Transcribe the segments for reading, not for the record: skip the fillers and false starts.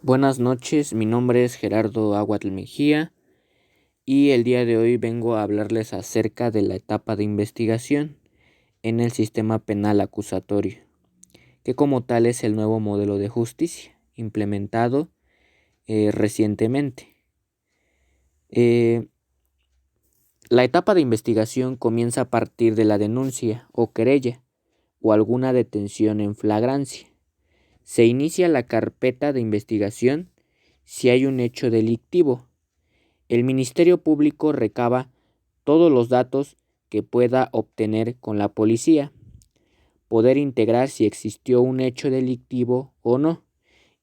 Buenas noches, mi nombre es Gerardo Aguatl Mejía y el día de hoy vengo a hablarles acerca de la etapa de investigación en el sistema penal acusatorio, que como tal es el nuevo modelo de justicia implementado recientemente. La etapa de investigación comienza a partir de la denuncia o querella o alguna detención en flagrancia. Se inicia la carpeta de investigación si hay un hecho delictivo. El Ministerio Público recaba todos los datos que pueda obtener con la policía, poder integrar si existió un hecho delictivo o no,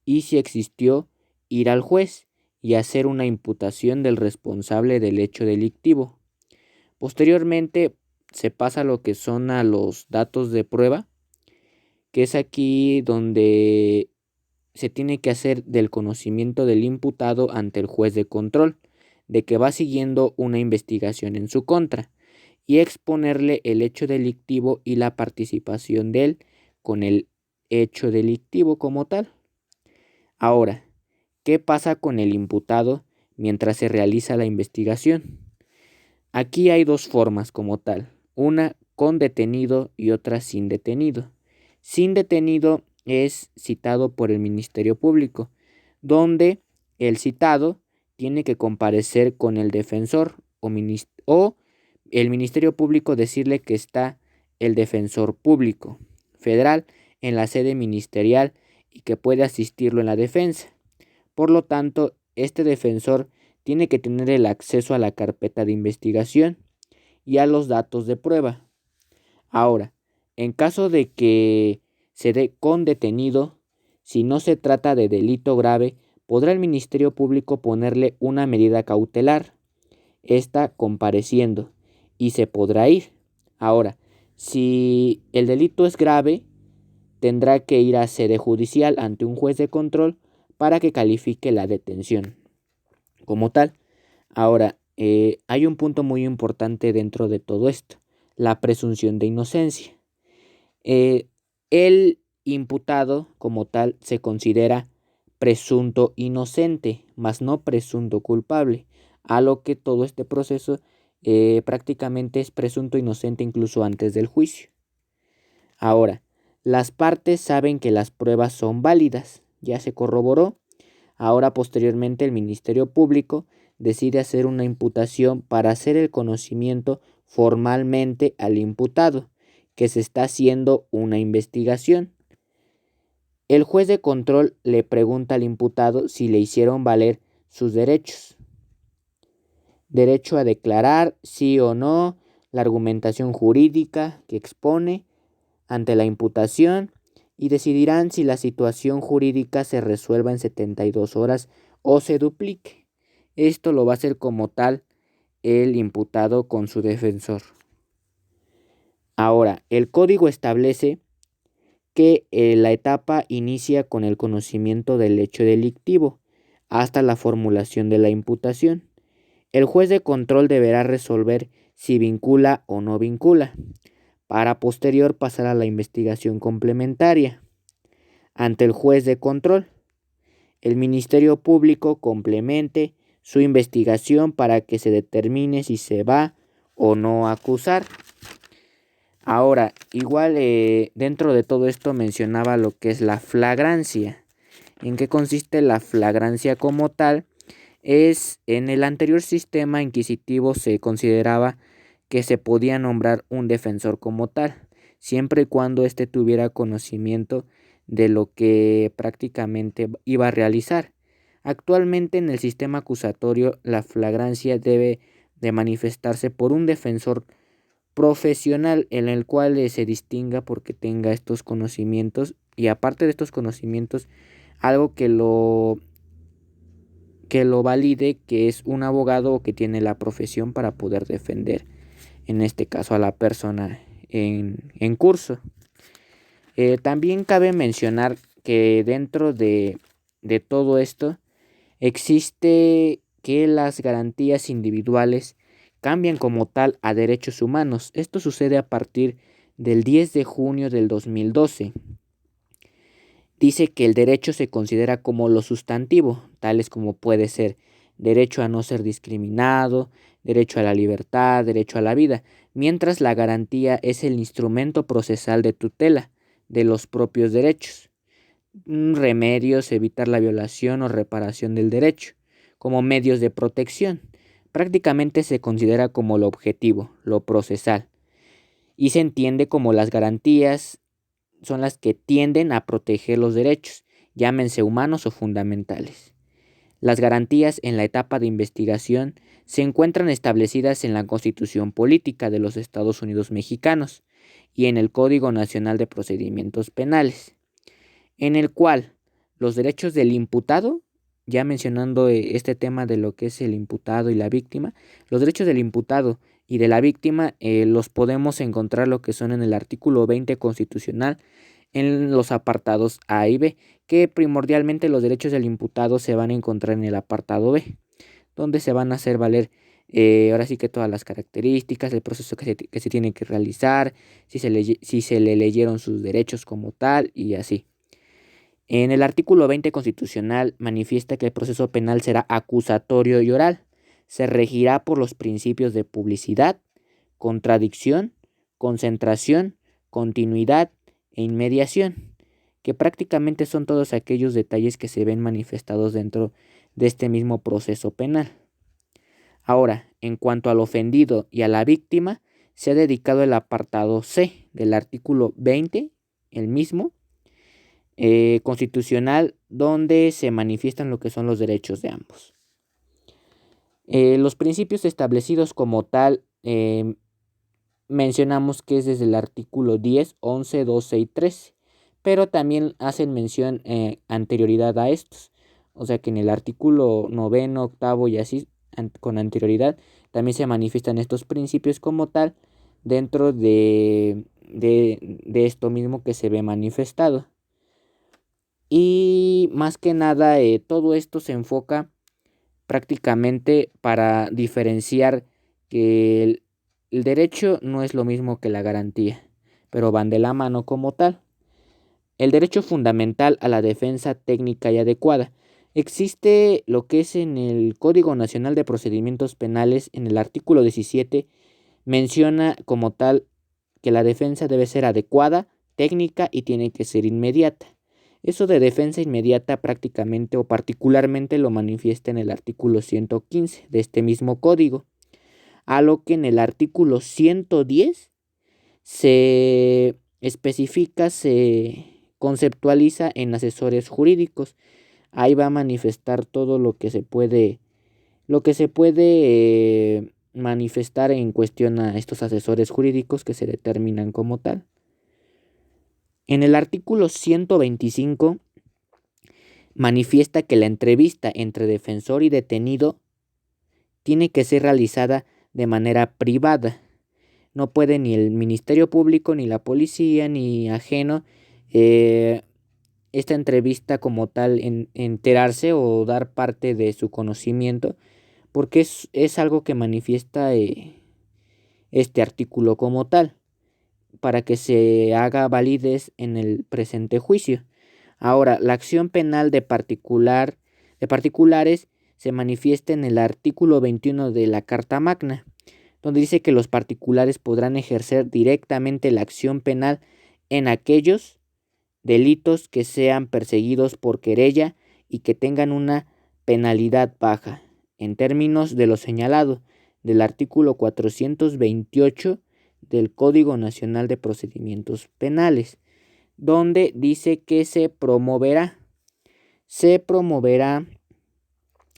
y si existió, ir al juez y hacer una imputación del responsable del hecho delictivo. Posteriormente se pasa a lo que son a los datos de prueba, que es aquí donde se tiene que hacer del conocimiento del imputado ante el juez de control de que va siguiendo una investigación en su contra y exponerle el hecho delictivo y la participación de él con el hecho delictivo como tal. Ahora, ¿qué pasa con el imputado mientras se realiza la investigación? Aquí hay dos formas como tal, una con detenido y otra sin detenido. Sin detenido es citado por el Ministerio Público, donde el citado tiene que comparecer con el defensor o el Ministerio Público decirle que está el defensor público federal en la sede ministerial y que puede asistirlo en la defensa. Por lo tanto, este defensor tiene que tener el acceso a la carpeta de investigación y a los datos de prueba. Ahora, en caso de que se dé con detenido, si no se trata de delito grave, podrá el Ministerio Público ponerle una medida cautelar, esta compareciendo, y se podrá ir. Ahora, si el delito es grave, tendrá que ir a sede judicial ante un juez de control para que califique la detención como tal. Ahora, hay un punto muy importante dentro de todo esto, la presunción de inocencia. El imputado como tal se considera presunto inocente, mas no presunto culpable, a lo que todo este proceso prácticamente es presunto inocente incluso antes del juicio. Ahora, las partes saben que las pruebas son válidas, ya se corroboró. Ahora posteriormente el Ministerio Público decide hacer una imputación para hacer el conocimiento formalmente al imputado que se está haciendo una investigación. El juez de control le pregunta al imputado si le hicieron valer sus derechos. Derecho a declarar, sí o no, la argumentación jurídica que expone ante la imputación y decidirán si la situación jurídica se resuelva en 72 horas o se duplique. Esto lo va a hacer como tal el imputado con su defensor. Ahora, el código establece que la etapa inicia con el conocimiento del hecho delictivo hasta la formulación de la imputación. El juez de control deberá resolver si vincula o no vincula, para posterior pasar a la investigación complementaria. Ante el juez de control, el Ministerio Público complemente su investigación para que se determine si se va o no a acusar. Ahora, igual dentro de todo esto mencionaba lo que es la flagrancia. ¿En qué consiste la flagrancia como tal? Es en el anterior sistema inquisitivo se consideraba que se podía nombrar un defensor como tal, siempre y cuando éste tuviera conocimiento de lo que prácticamente iba a realizar. Actualmente en el sistema acusatorio la flagrancia debe de manifestarse por un defensor profesional en el cual se distinga porque tenga estos conocimientos y aparte de estos conocimientos algo que lo valide, que es un abogado o que tiene la profesión para poder defender en este caso a la persona en curso. También cabe mencionar que dentro de todo esto existe que las garantías individuales cambian como tal a derechos humanos. Esto sucede a partir del 10 de junio del 2012. dice que el derecho se considera como lo sustantivo, tales como puede ser derecho a no ser discriminado, derecho a la libertad, derecho a la vida, mientras la garantía es el instrumento procesal de tutela de los propios derechos. Remedios, evitar la violación o reparación del derecho, como medios de protección. Prácticamente se considera como lo objetivo, lo procesal, y se entiende como las garantías son las que tienden a proteger los derechos, llámense humanos o fundamentales. Las garantías en la etapa de investigación se encuentran establecidas en la Constitución Política de los Estados Unidos Mexicanos y en el Código Nacional de Procedimientos Penales, en el cual los derechos del imputado, ya mencionando este tema de lo que es el imputado y la víctima, los derechos del imputado y de la víctima los podemos encontrar lo que son en el artículo 20 constitucional en los apartados A y B, que primordialmente los derechos del imputado se van a encontrar en el apartado B, donde se van a hacer valer ahora sí que todas las características, el proceso que se tiene que realizar, si se le leyeron sus derechos como tal y así. En el artículo 20 constitucional manifiesta que el proceso penal será acusatorio y oral. Se regirá por los principios de publicidad, contradicción, concentración, continuidad e inmediación, que prácticamente son todos aquellos detalles que se ven manifestados dentro de este mismo proceso penal. Ahora, en cuanto al ofendido y a la víctima, se ha dedicado el apartado C del artículo 20, el mismo, constitucional, donde se manifiestan lo que son los derechos de ambos. Los principios establecidos como tal, mencionamos que es desde el artículo 10, 11, 12 y 13, pero también hacen mención anterioridad a estos. O sea que en el artículo 9, 8 y así, con anterioridad, también se manifiestan estos principios como tal dentro de esto mismo que se ve manifestado. Y más que nada, todo esto se enfoca prácticamente para diferenciar que el derecho no es lo mismo que la garantía, pero van de la mano como tal. El derecho fundamental a la defensa técnica y adecuada. Existe lo que es en el Código Nacional de Procedimientos Penales, en el artículo 17, menciona como tal que la defensa debe ser adecuada, técnica y tiene que ser inmediata. Eso de defensa inmediata prácticamente o particularmente lo manifiesta en el artículo 115 de este mismo código, a lo que en el artículo 110 se especifica, se conceptualiza en asesores jurídicos. Ahí va a manifestar todo lo que se puede manifestar en cuestión a estos asesores jurídicos que se determinan como tal. En el artículo 125 manifiesta que la entrevista entre defensor y detenido tiene que ser realizada de manera privada. No puede ni el Ministerio Público, ni la policía, ni ajeno esta entrevista como tal enterarse o dar parte de su conocimiento, porque es algo que manifiesta este artículo como tal, para que se haga validez en el presente juicio. Ahora, la acción penal de particulares se manifiesta en el artículo 21 de la Carta Magna, donde dice que los particulares podrán ejercer directamente la acción penal en aquellos delitos que sean perseguidos por querella y que tengan una penalidad baja, en términos de lo señalado del artículo 428 del Código Nacional de Procedimientos Penales, donde dice que se promoverá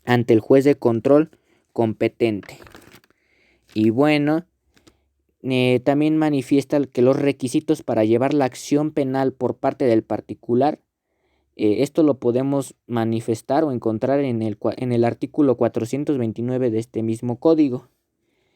ante el juez de control competente. Y bueno, también manifiesta que los requisitos para llevar la acción penal por parte del particular, esto lo podemos manifestar o encontrar en el artículo 429 de este mismo código,